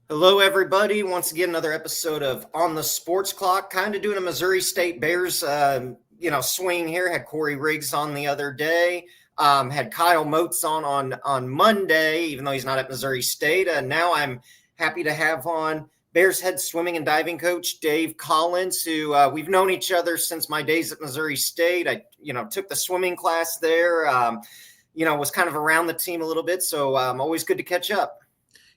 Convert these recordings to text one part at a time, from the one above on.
Hello, everybody. Once again, another episode of On the Sports Clock. Kind of doing a Missouri State Bears, swing here. Had Corey Riggs on the other day. Had Kyle Moats on Monday, even though he's not at Missouri State. Now I'm happy to have on Bears head swimming and diving coach Dave Collins, who we've known each other since my days at Missouri State. I, took the swimming class there. Was kind of around the team a little bit, so always good to catch up.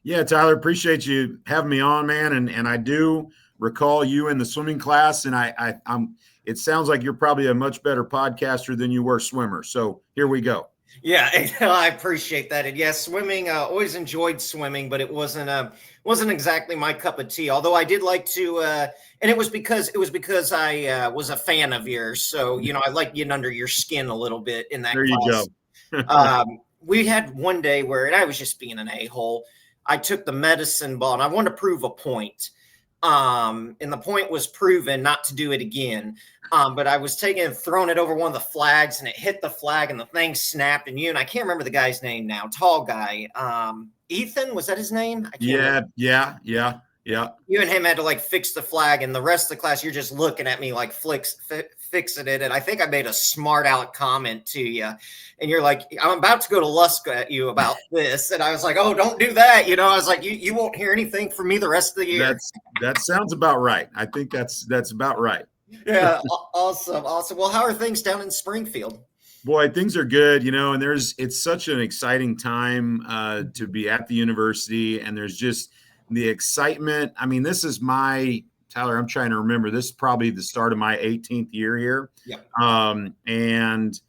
Yeah, Tyler, appreciate you having me on, man. And I do recall you in the swimming class, and I'm. It sounds like you're probably a much better podcaster than you were swimmer. So here we go. Yeah, I appreciate that. And yeah, swimming. Always enjoyed swimming, but it wasn't exactly my cup of tea. Although I did like to, and it was because I was a fan of yours. So I like getting under your skin a little bit in that There class. you go. We had one day where, and I was just being an a-hole. I took the medicine ball and I wanted to prove a point. And the point was proven not to do it again. But I was throwing it over one of the flags and it hit the flag and the thing snapped. And I can't remember the guy's name now, tall guy. Ethan, was that his name? I can't remember. Yeah. You and him had to fix the flag, and the rest of the class, you're just looking at me like fixing it. And I think I made a smart aleck comment to you, and you're like, I'm about to go to Lusk at you about this. And I was like, oh, don't do that. I was like, you won't hear anything from me the rest of the year. That sounds about right. I think that's about right. Yeah. Awesome. Well, how are things down in Springfield? Boy, things are good, and it's such an exciting time to be at the university, and there's just the excitement. I mean, this is Tyler, I'm trying to remember, this is probably the start of my 18th year here. Yep. And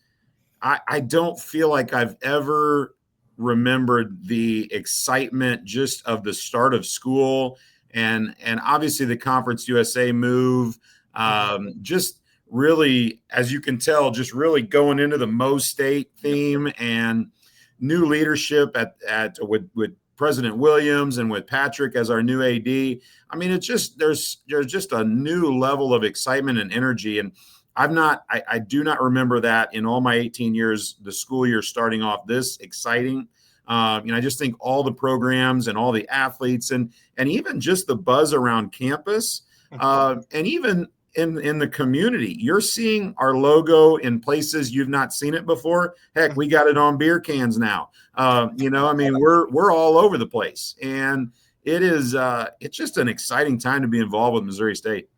I don't feel like I've ever remembered the excitement just of the start of school and obviously the Conference USA move, just really, as you can tell, just really going into the Mo State theme and new leadership with President Williams and with Patrick as our new AD. I mean, it's just there's just a new level of excitement and energy. And I do not remember that in all my 18 years, the school year starting off this exciting. I just think all the programs and all the athletes and even just the buzz around campus, and even in the community, you're seeing our logo in places you've not seen it before. Heck, we got it on beer cans now. We're all over the place, and it's just an exciting time to be involved with Missouri State.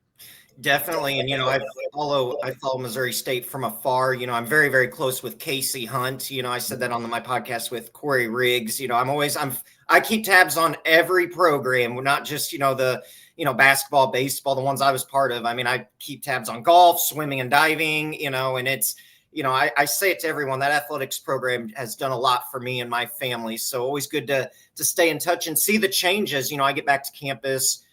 Definitely. And, I follow Missouri State from afar. I'm very, very close with Casey Hunt. I said that on my podcast with Corey Riggs. I keep tabs on every program, not just, the basketball, baseball, the ones I was part of. I mean, I keep tabs on golf, swimming and diving, and it's, I say it to everyone, that athletics program has done a lot for me and my family. So always good to stay in touch and see the changes. I get back to campus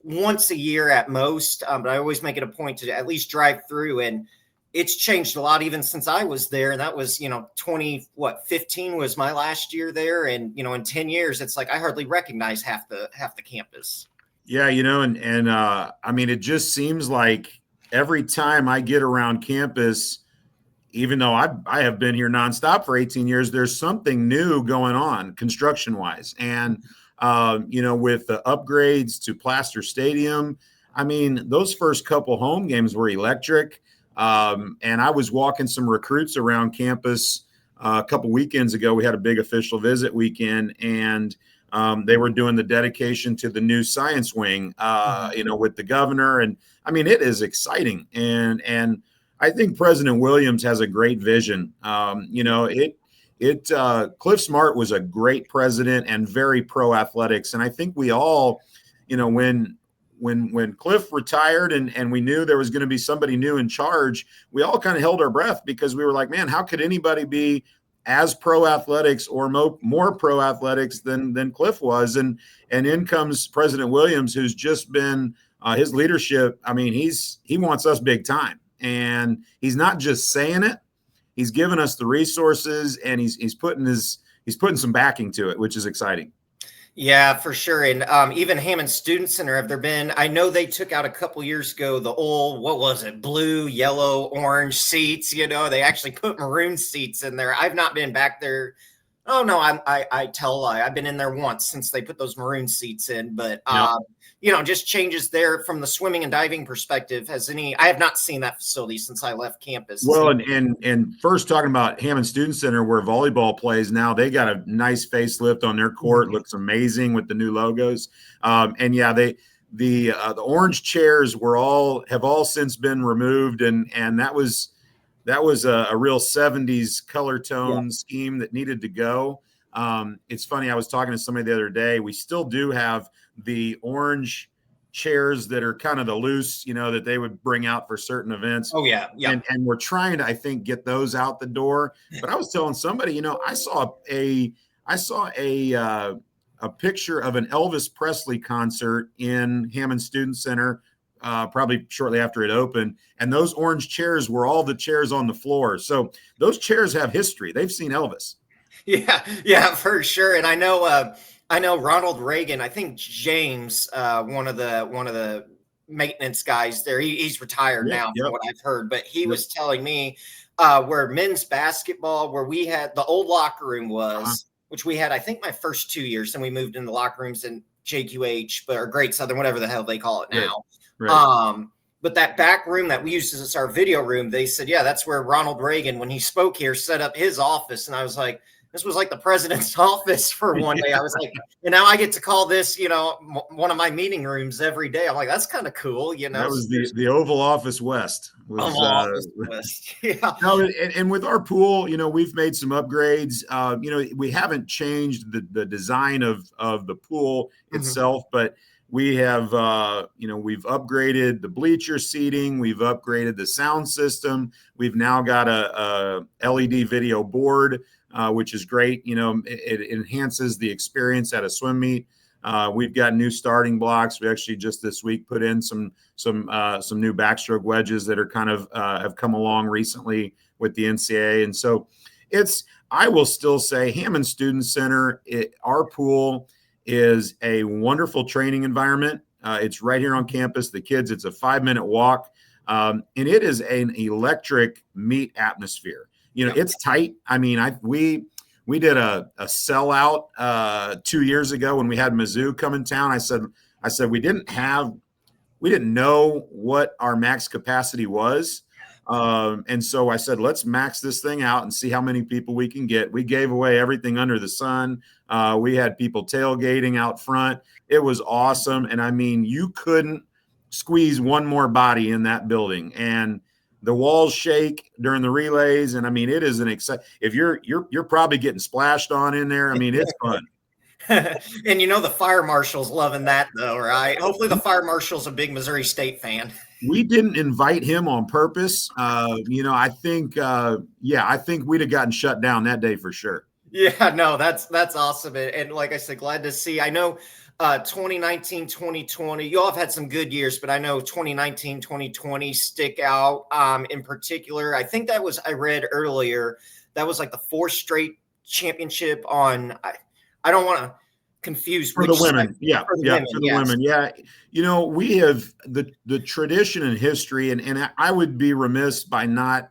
once a year at most, but I always make it a point to at least drive through, and it's changed a lot even since I was there. And that was, 15 was my last year there. And, in 10 years, it's like, I hardly recognize half the campus. Yeah. I mean, it just seems like every time I get around campus, even though I have been here nonstop for 18 years, there's something new going on construction wise. And, with the upgrades to Plaster Stadium, I mean, those first couple home games were electric. And I was walking some recruits around campus a couple weekends ago. We had a big official visit weekend, and they were doing the dedication to the new science wing, with the governor. And I mean, it is exciting. And I think President Williams has a great vision. Cliff Smart was a great president and very pro athletics. And I think we all, when Cliff retired and we knew there was going to be somebody new in charge, we all kind of held our breath because we were like, man, how could anybody be as pro athletics or more pro athletics than Cliff was? And in comes President Williams, who's just been his leadership. I mean, he wants us big time, and he's not just saying it. He's given us the resources, and he's putting some backing to it, which is exciting. Yeah, for sure. And even Hammond Student Center, have there been, I know they took out a couple years ago the old, what was it, blue, yellow, orange seats. They actually put maroon seats in there. I've not been back there Oh no, I tell a lie. I've been in there once since they put those maroon seats in, but Yep. just changes there from the swimming and diving perspective. I have not seen that facility since I left campus. Well, and first talking about Hammond Student Center where volleyball plays now, they got a nice facelift on their court. Looks amazing with the new logos. And yeah, the orange chairs have all since been removed, and that was a real 70s color tone scheme that needed to go. It's funny, I was talking to somebody the other day. We still do have the orange chairs that are kind of the loose, that they would bring out for certain events. Oh yeah, yeah. And we're trying to, I think, get those out the door. But I was telling somebody, I saw a picture of an Elvis Presley concert in Hammond Student Center, probably shortly after it opened. And those orange chairs were all the chairs on the floor. So those chairs have history. They've seen Elvis. Yeah, for sure. And I know Ronald Reagan. I think James, one of the maintenance guys there. He's retired now, from what I've heard. But he was telling me where men's basketball, where we had the old locker room was, which we had, I think, my first 2 years. Then we moved into the locker rooms in JQH, or Great Southern, whatever the hell they call it now. Right. But that back room that we used as our video room, they said, yeah, that's where Ronald Reagan, when he spoke here, set up his office. And I was like, this was like the president's office for one day. I was like, and now I get to call this, one of my meeting rooms every day. I'm like, that's kind of cool, That was the Oval Office West. Oval Office West. Yeah. No, and with our pool, we've made some upgrades. We haven't changed the design of the pool itself, but we have, we've upgraded the bleacher seating. We've upgraded the sound system. We've now got a LED video board, which is great. It enhances the experience at a swim meet. We've got new starting blocks. We actually just this week put in some new backstroke wedges that are kind of have come along recently with the NCAA. And so I will still say Hammond Student Center, our pool is a wonderful training environment. It's right here on campus. The kids, it's a 5-minute walk. And it is an electric meet atmosphere. It's tight. I mean, we did a sellout 2 years ago when we had Mizzou come in town. I said we didn't know what our max capacity was. And so I said, let's max this thing out and see how many people we can get. We gave away everything under the sun. We had people tailgating out front. It was awesome. And I mean, you couldn't squeeze one more body in that building. And the walls shake during the relays. And I mean, it is an exciting, if you're probably getting splashed on in there. I mean, it's fun. And the fire marshal's loving that though, right? Hopefully the fire marshal's a big Missouri State fan. We didn't invite him on purpose. I think we'd have gotten shut down that day for sure. Yeah, no, that's awesome. And like I said, glad to see. I know 2019, 2020, you all have had some good years, but I know 2019, 2020 stick out in particular. I think I read earlier, that was like the 4th straight championship on, I don't want to confuse for the women. For the women. Yeah. We have the tradition and history, and I would be remiss by not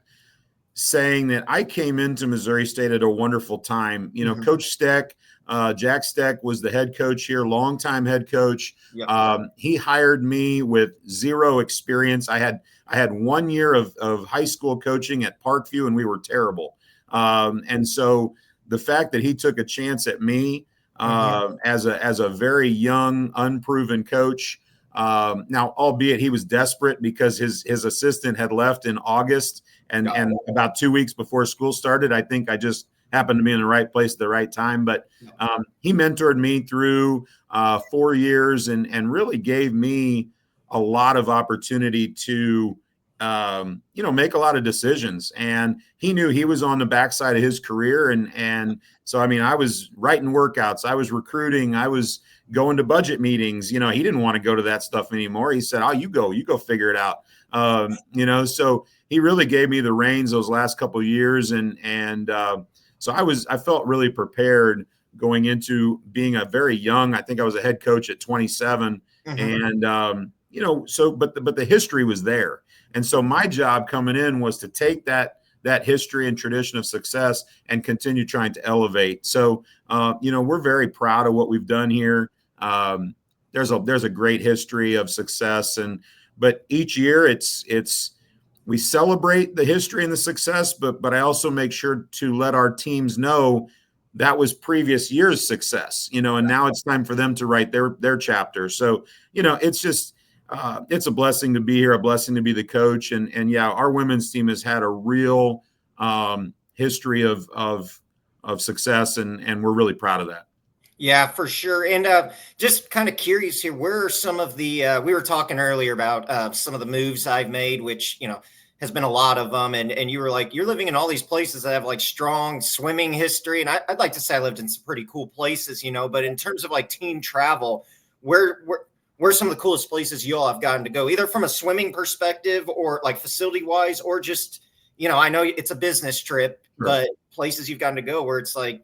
saying that I came into Missouri State at a wonderful time. Coach Steck, Jack Steck was the head coach here, longtime head coach. Yep. He hired me with zero experience. I had 1 year of high school coaching at Parkview, and we were terrible. And so the fact that he took a chance at me as a very young, unproven coach. Now, albeit he was desperate because his assistant had left in August, and about 2 weeks before school started, I think I just happened to be in the right place at the right time. But he mentored me through 4 years and really gave me a lot of opportunity to make a lot of decisions. And he knew he was on the backside of his career. And so, I mean, I was writing workouts, I was recruiting, I was going to budget meetings. He didn't want to go to that stuff anymore. He said, oh, you go figure it out. So he really gave me the reins those last couple of years. And so I felt really prepared going into being a very young, I think I was a head coach at 27. And, but the history was there. And so my job coming in was to take that that history and tradition of success and continue trying to elevate. So, we're very proud of what we've done here. There's a great history of success, but each year we celebrate the history and the success, but I also make sure to let our teams know that was previous year's success, and now it's time for them to write their chapter. So, it's just it's a blessing to be here, a blessing to be the coach, and yeah, our women's team has had a real history of success, and we're really proud of that. Yeah, for sure. And just kind of curious here, where are some of the, we were talking earlier about some of the moves I've made, which, has been a lot of them. And you were like, you're living in all these places that have like strong swimming history. And I'd like to say I lived in some pretty cool places, but in terms of like team travel, where some of the coolest places you all have gotten to go, either from a swimming perspective or like facility wise, or just, I know it's a business trip, Sure. but places you've gotten to go where it's like,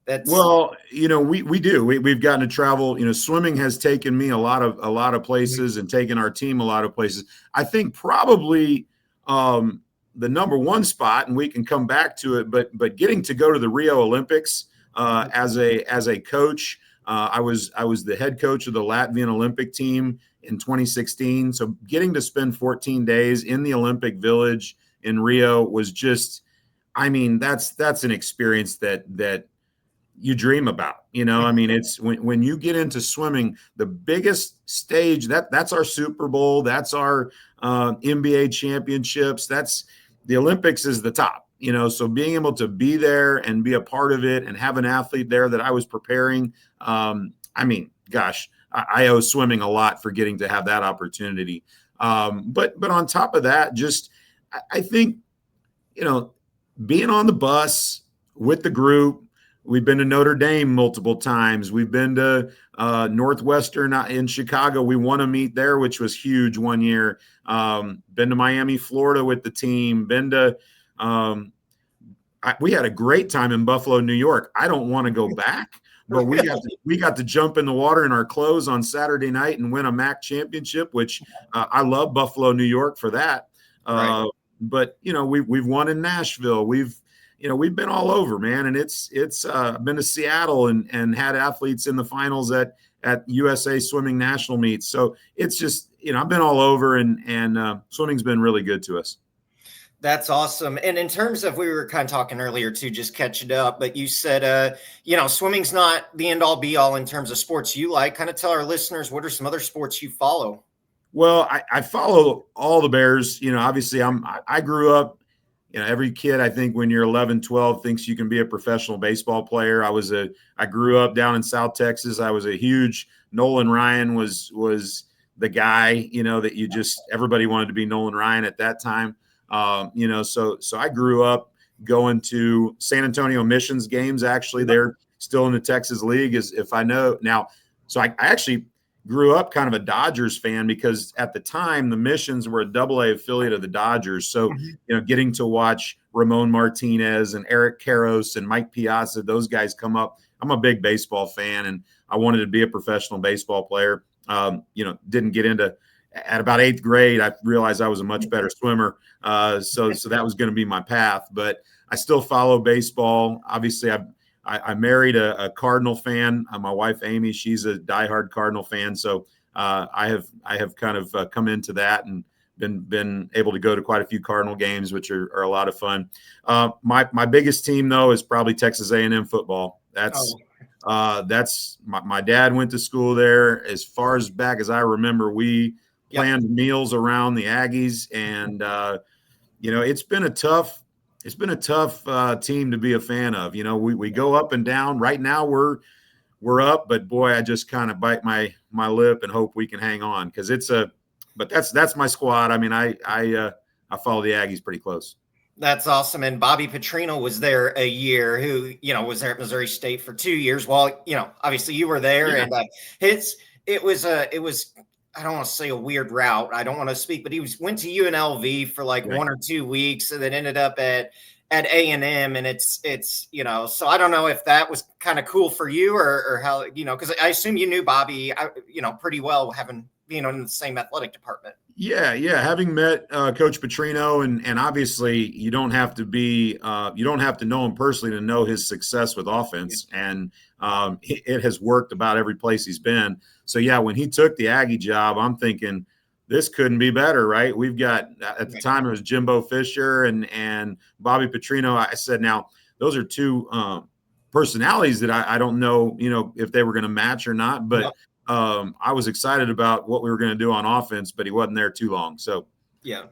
that's Well, we do. We've gotten to travel. Swimming has taken me a lot of places and taken our team a lot of places. I think probably the number one spot, and we can come back to it, but getting to go to the Rio Olympics as a coach, I was the head coach of the Latvian Olympic team in 2016. So getting to spend 14 days in the Olympic Village in Rio was just, that's an experience that you dream about. It's when you get into swimming, the biggest stage, that's our Super Bowl, that's our NBA championships, that's the Olympics is the top. So being able to be there and be a part of it and have an athlete there that I was preparing, gosh, I owe swimming a lot for getting to have that opportunity. But on top of that, just I think, being on the bus with the group. We've been to Notre Dame multiple times. We've been to Northwestern in Chicago. We won a meet there, which was huge one year. Been to Miami, Florida with the team. Been to we had a great time in Buffalo, New York. I don't want to go back, but we got to jump in the water in our clothes on Saturday night and win a MAC championship, which I love Buffalo, New York for that. Right. But we've won in Nashville. We've been all over, man. And it's been to Seattle and had athletes in the finals at USA Swimming National Meets. So it's just, I've been all over and swimming's been really good to us. That's awesome. And in terms of, we were kind of talking earlier too, just catching up, but you said, swimming's not the end all be all in terms of sports you like. Kind of tell our listeners, what are some other sports you follow? Well, I follow all the Bears. Obviously I grew up, every kid, I think when you're 11, 12 thinks you can be a professional baseball player. I grew up down in South Texas. I was a huge Nolan Ryan was the guy, that everybody wanted to be Nolan Ryan at that time. So I grew up going to San Antonio Missions games. Actually, they're still in the Texas League, as if I know now. So I actually grew up kind of a Dodgers fan because at the time the Missions were a AA affiliate of the Dodgers. So, getting to watch Ramon Martinez and Eric Karros and Mike Piazza, those guys come up. I'm a big baseball fan and I wanted to be a professional baseball player. Didn't get into at about 8th grade. I realized I was a much better swimmer. So that was going to be my path, but I still follow baseball. Obviously I married a Cardinal fan. My wife, Amy, she's a diehard Cardinal fan. So I have kind of come into that and been able to go to quite a few Cardinal games, which are a lot of fun. My biggest team though is probably Texas A&M football. That's my dad went to school there. As far as back as I remember, we planned meals around the Aggies, and it's been a tough team to be a fan of. We go up and down. Right now we're up, but boy, I just kind of bite my lip and hope we can hang on because but that's my squad. I mean, I follow the Aggies pretty close. That's awesome. And Bobby Petrino was there a year, who, was there at Missouri State for 2 years. Well, obviously you were there, and it was, I don't want to say a weird route. I don't want to speak, but he went to UNLV for like 1 or 2 weeks and then ended up at A&M. And it's, so I don't know if that was kind of cool for you or how, because I assume you knew Bobby, pretty well, being in the same athletic department. Yeah, yeah. Having met Coach Petrino, and obviously you don't have to you don't have to know him personally to know his success with Yeah. offense, and it has worked about every place he's been. So yeah, when he took the Aggie job, I'm thinking this couldn't be better, right? We've got at the Right. time it was Jimbo Fisher and Bobby Petrino. I said now those are two personalities that I don't know, if they were going to match or not, but Yep. I was excited about what we were going to do on offense, but he wasn't there too long. So, Yeah.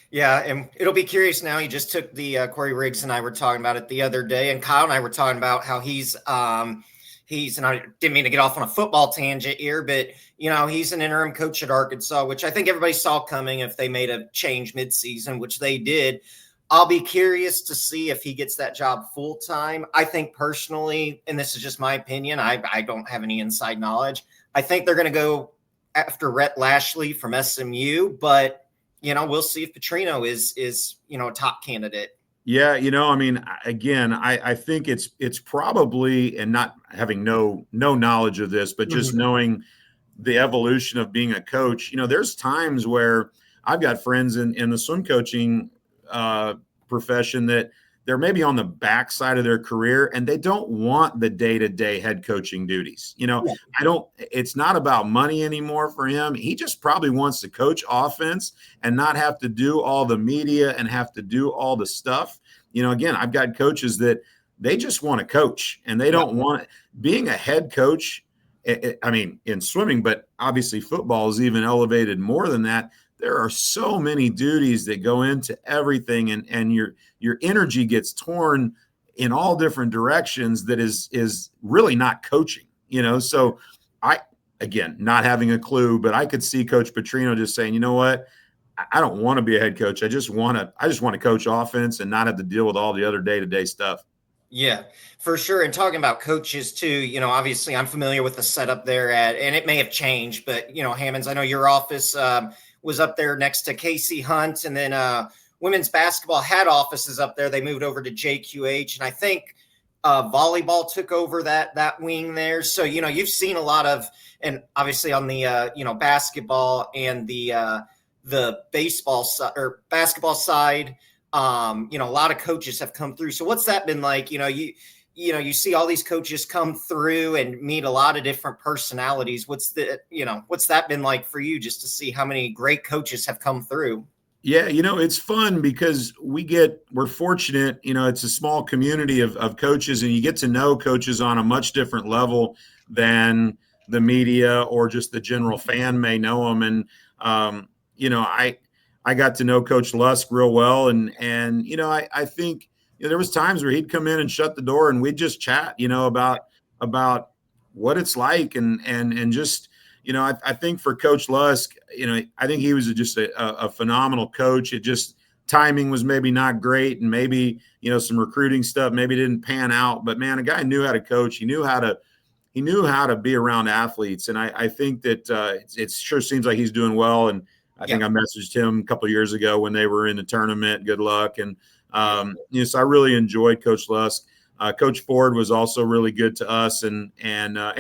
Yeah, and it'll be curious now. He just took the Corey Riggs and I were talking about it the other day, and Kyle and I were talking about how he's and I didn't mean to get off on a football tangent here, but he's an interim coach at Arkansas, which I think everybody saw coming if they made a change midseason, which they did. I'll be curious to see if he gets that job full time. I think personally, and this is just my opinion, I don't have any inside knowledge. I think they're going to go after Rhett Lashley from SMU, but we'll see if Petrino is a top candidate. yeah, I mean, again, I think it's probably, and not having no knowledge of this, but just Mhm. knowing the evolution of being a coach. There's times where I've got friends in the swim coaching uh, profession that they're maybe on the backside of their career and they don't want the day-to-day head coaching duties. Yeah. It's not about money anymore for him. He just probably wants to coach offense and not have to do all the media and have to do all the stuff. Again, I've got coaches that they just want to coach and they Yep. don't want being a head coach. I mean, in swimming, but obviously football is even elevated more than that. There are so many duties that go into everything, and your energy gets torn in all different directions. That is really not coaching, So I, again, not having a clue, but I could see Coach Petrino just saying, you know what, I don't want to be a head coach. I just want to coach offense and not have to deal with all the other day-to-day stuff. Yeah, for sure. And talking about coaches too, obviously I'm familiar with the setup there and it may have changed, but Hammonds, I know your office was up there next to Casey Hunt, and then women's basketball had offices up there. They moved over to JQH, and I think volleyball took over that wing there. So you've seen a lot of, and obviously on the basketball and the baseball or basketball side. A lot of coaches have come through. So what's that been like? You see all these coaches come through and meet a lot of different personalities. What's that been like for you, just to see how many great coaches have come through? Yeah, it's fun because we're fortunate, it's a small community of coaches, and you get to know coaches on a much different level than the media or just the general fan may know them. And, I got to know Coach Lusk real well. And I think there was times where he'd come in and shut the door and we'd just chat, about what it's like and just, I think for Coach Lusk, I think he was just a phenomenal coach. It just timing was maybe not great, and maybe some recruiting stuff maybe didn't pan out. But man, a guy knew how to coach. He knew how to be around athletes, and I think that it sure seems like he's doing well. And I think I messaged him a couple of years ago when they were in the tournament. Good luck, and so I really enjoyed Coach Lusk. Coach Ford was also really good to us, and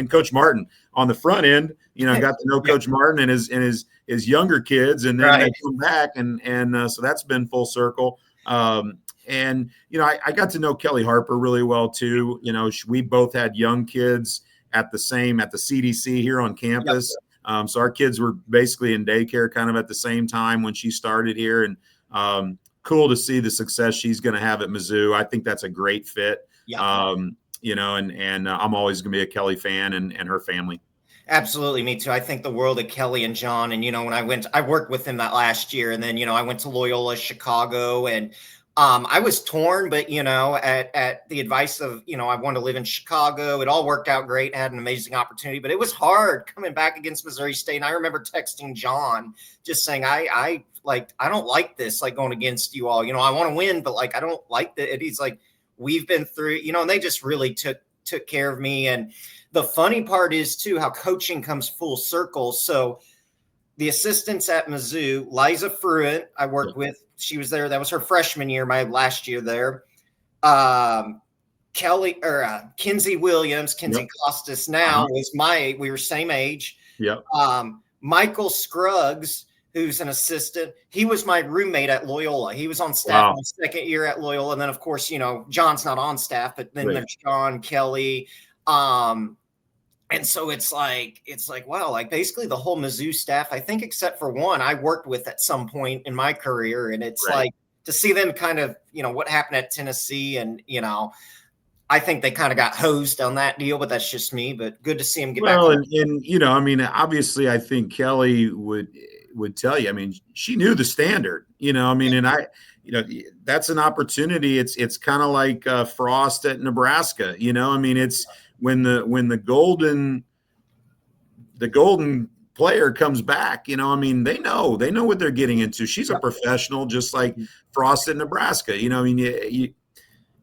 Coach Martin on the front end. Got to know Coach Martin and his younger kids, and then they come back, and so that's been full circle. And I got to know Kelly Harper really well too. We both had young kids at the CDC here on campus. So our kids were basically in daycare kind of at the same time when she started here, and cool to see the success she's going to have at Mizzou. I think that's a great fit. And I'm always going to be a Kelly fan and her family. Absolutely, me too. I think the world of Kelly and John. And when I worked with him that last year, and then I went to Loyola Chicago, and I was torn, but at the advice of I wanted to live in Chicago. It all worked out great. I had an amazing opportunity, but it was hard coming back against Missouri State. And I remember texting John, just saying, I don't like this, like going against you all. I want to win, but I don't like it. And he's like, we've been through, and they just really took care of me. And the funny part is too how coaching comes full circle. So the assistants at Mizzou, Liza Fruent, I worked with, she was there. That was her freshman year, my last year there. Kinsey Williams, Kinsey Costas now we were same age. Yep. Michael Scruggs, who's an assistant. He was my roommate at Loyola. He was on staff Wow. my second year at Loyola. And then, of course, John's not on staff, but then Right. there's John, Kelly. And so it's like, wow, like basically the whole Mizzou staff, I think, except for one, I worked with at some point in my career. And it's Right. like to see them kind of, what happened at Tennessee. And, I think they kind of got hosed on that deal, but that's just me. But good to see him get back Well, on. and I mean, obviously, I think Kelly would tell you. I mean, she knew the standard. I mean, and that's an opportunity. It's kind of like Frost at Nebraska. I mean, it's when the golden player comes back. I mean, they know what they're getting into. She's a professional, just like Frost at Nebraska. I mean,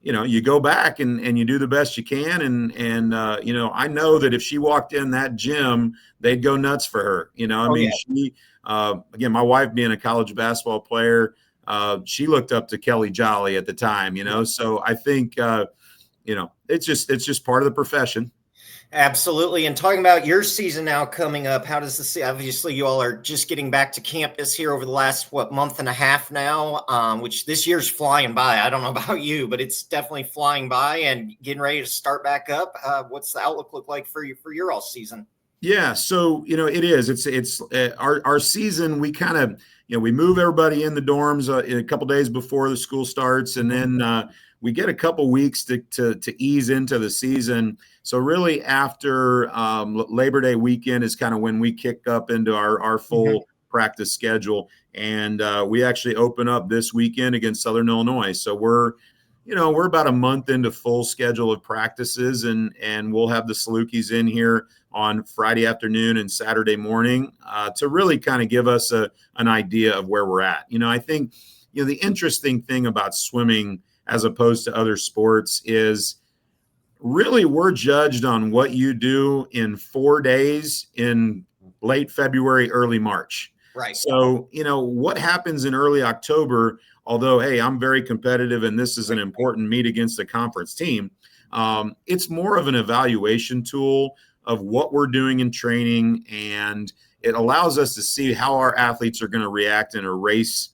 you go back and you do the best you can. And I know that if she walked in that gym, they'd go nuts for her. I mean, she, again, my wife being a college basketball player, she looked up to Kelly Jolly at the time, so I think, it's just part of the profession. Absolutely. And talking about your season now coming up, how does this, obviously you all are just getting back to campus here over the last, month and a half now, which this year's flying by. I don't know about you, but it's definitely flying by and getting ready to start back up. What's the outlook look like for your all season? Yeah. So, it is, it's our season. We kind of, we move everybody in the dorms a couple days before the school starts. And then we get a couple weeks to ease into the season. So really after Labor Day weekend is kind of when we kick up into our full practice schedule. And we actually open up this weekend against Southern Illinois. So we're about a month into full schedule of practices, and we'll have the Salukis in here on Friday afternoon and Saturday morning to really kind of give us an idea of where we're at. I think, the interesting thing about swimming as opposed to other sports is really we're judged on what you do in 4 days in late February, early March. Right. So, what happens in early October, although, hey, I'm very competitive and this is an important meet against a conference team, it's more of an evaluation tool of what we're doing in training, and it allows us to see how our athletes are going to react in a race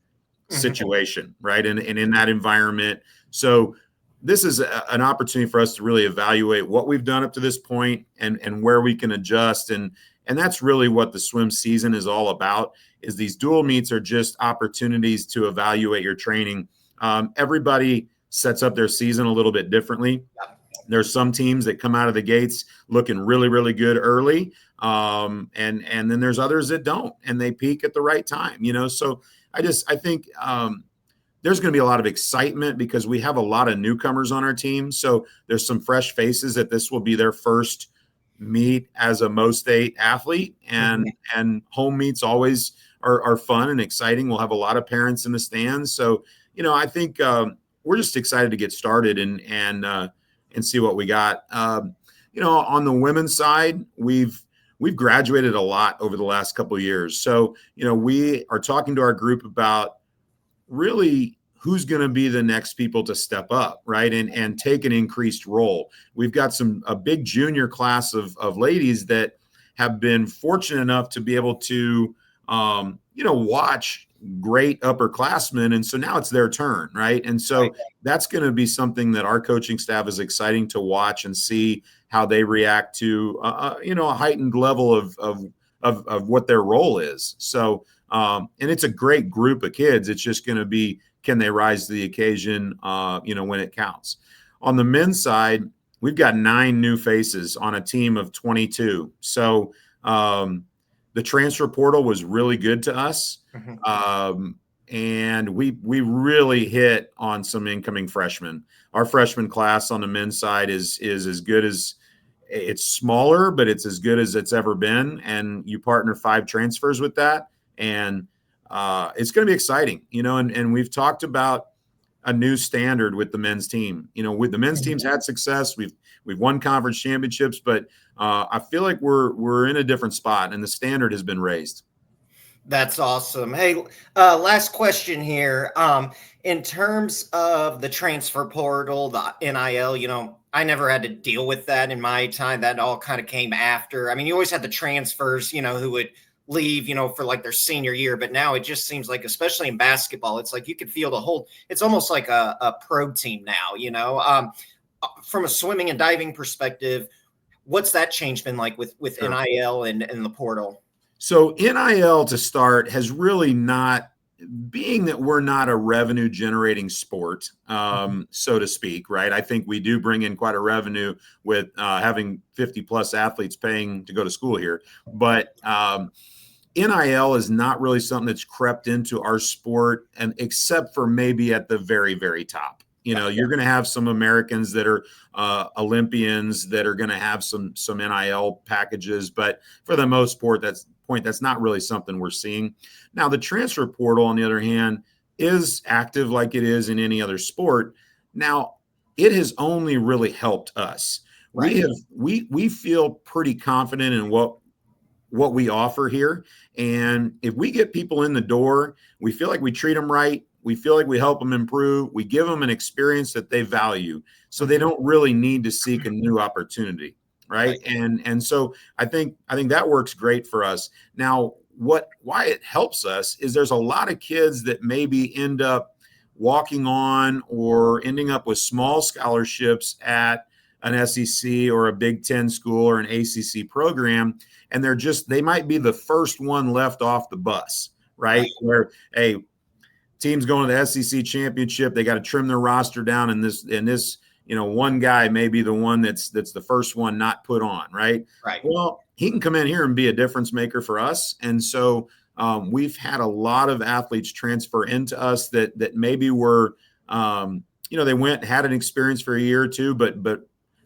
situation, right? And in that environment. So this is an opportunity for us to really evaluate what we've done up to this point and where we can adjust. And that's really what the swim season is all about, is these dual meets are just opportunities to evaluate your training. Everybody sets up their season a little bit differently. There's some teams that come out of the gates looking really, really good early. And then there's others that don't, and they peak at the right time, So I think there's going to be a lot of excitement because we have a lot of newcomers on our team. So there's some fresh faces that this will be their first meet as a Mo-State athlete, and home meets always are fun and exciting. We'll have a lot of parents in the stands. So, I think we're just excited to get started and see what we got. On the women's side, we've graduated a lot over the last couple of years. So, we are talking to our group about really who's going to be the next people to step up, right, and take an increased role. We've got a big junior class of ladies that have been fortunate enough to be able to, watch great upperclassmen, and so now it's their turn, right? And so that's going to be something that our coaching staff is exciting to watch and see how they react to, a heightened level of what their role is. So, and it's a great group of kids. It's just going to be, can they rise to the occasion, when it counts. On the men's side, we've got 9 new faces on a team of 22. So the transfer portal was really good to us. And we really hit on some incoming freshmen. Our freshman class on the men's side is as good as, it's smaller, but it's as good as it's ever been. And you partner 5 transfers with that. And it's going to be exciting, and we've talked about a new standard with the men's team. With the men's team's had success. We've won conference championships, but I feel like we're in a different spot, and the standard has been raised. That's awesome. Hey, last question here. In terms of the transfer portal, the NIL, I never had to deal with that in my time. That all kind of came after. I mean, you always had the transfers, who would leave, for like their senior year. But now it just seems like, especially in basketball, it's like you could field a whole, it's almost like a pro team now. From a swimming and diving perspective, what's that change been like with Sure. NIL and the portal? So NIL to start has really not, being that we're not a revenue generating sport, so to speak, right? I think we do bring in quite a revenue with having 50 plus athletes paying to go to school here. But NIL is not really something that's crept into our sport, and except for maybe at the very, very top. You're going to have some Americans that are Olympians that are going to have some NIL packages, but for the most part, that's not really something we're seeing. Now, the transfer portal, on the other hand, is active like it is in any other sport. Now, it has only really helped us. Right. We feel pretty confident in what we offer here, and if we get people in the door, we feel like we treat them right. We feel like we help them improve. We give them an experience that they value, so they don't really need to seek a new opportunity, right? And so I think that works great for us. Now, why it helps us is there's a lot of kids that maybe end up walking on or ending up with small scholarships at an SEC or a Big Ten school or an ACC program, and they might be the first one left off the bus, right? Where, hey, team's going to the SEC championship, they got to trim their roster down, and this one guy may be the one that's the first one not put on, right? Well, he can come in here and be a difference maker for us. And so we've had a lot of athletes transfer into us that maybe were they went, had an experience for a year or two, but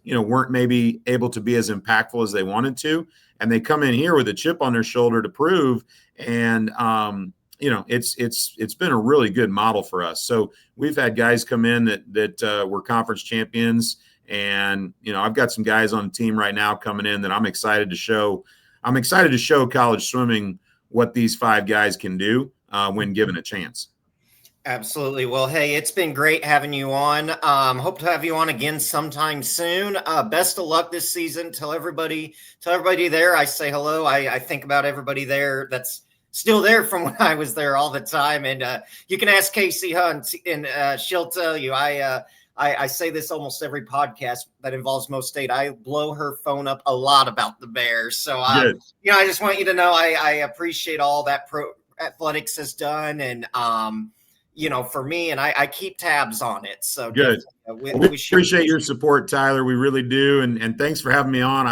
weren't maybe able to be as impactful as they wanted to, and they come in here with a chip on their shoulder to prove. And it's been a really good model for us. So we've had guys come in that were conference champions, and I've got some guys on the team right now coming in that I'm excited to show. I'm excited to show college swimming what these 5 guys can do when given a chance. Absolutely. Well, hey, it's been great having you on. Hope to have you on again sometime soon. Best of luck this season. Tell everybody there I say hello. I think about everybody there that's still there from when I was there all the time. And you can ask Casey Hunt, and she'll tell you. I say this almost every podcast that involves Mo State. I blow her phone up a lot about the Bears. So, I just want you to know I appreciate all that Pro Athletics has done, and for me, and I keep tabs on it. So good. We appreciate your support, Tyler. We really do. And thanks for having me on.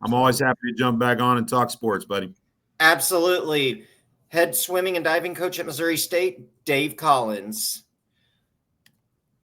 I'm always happy to jump back on and talk sports, buddy. Absolutely. Head swimming and diving coach at Missouri State, Dave Collins.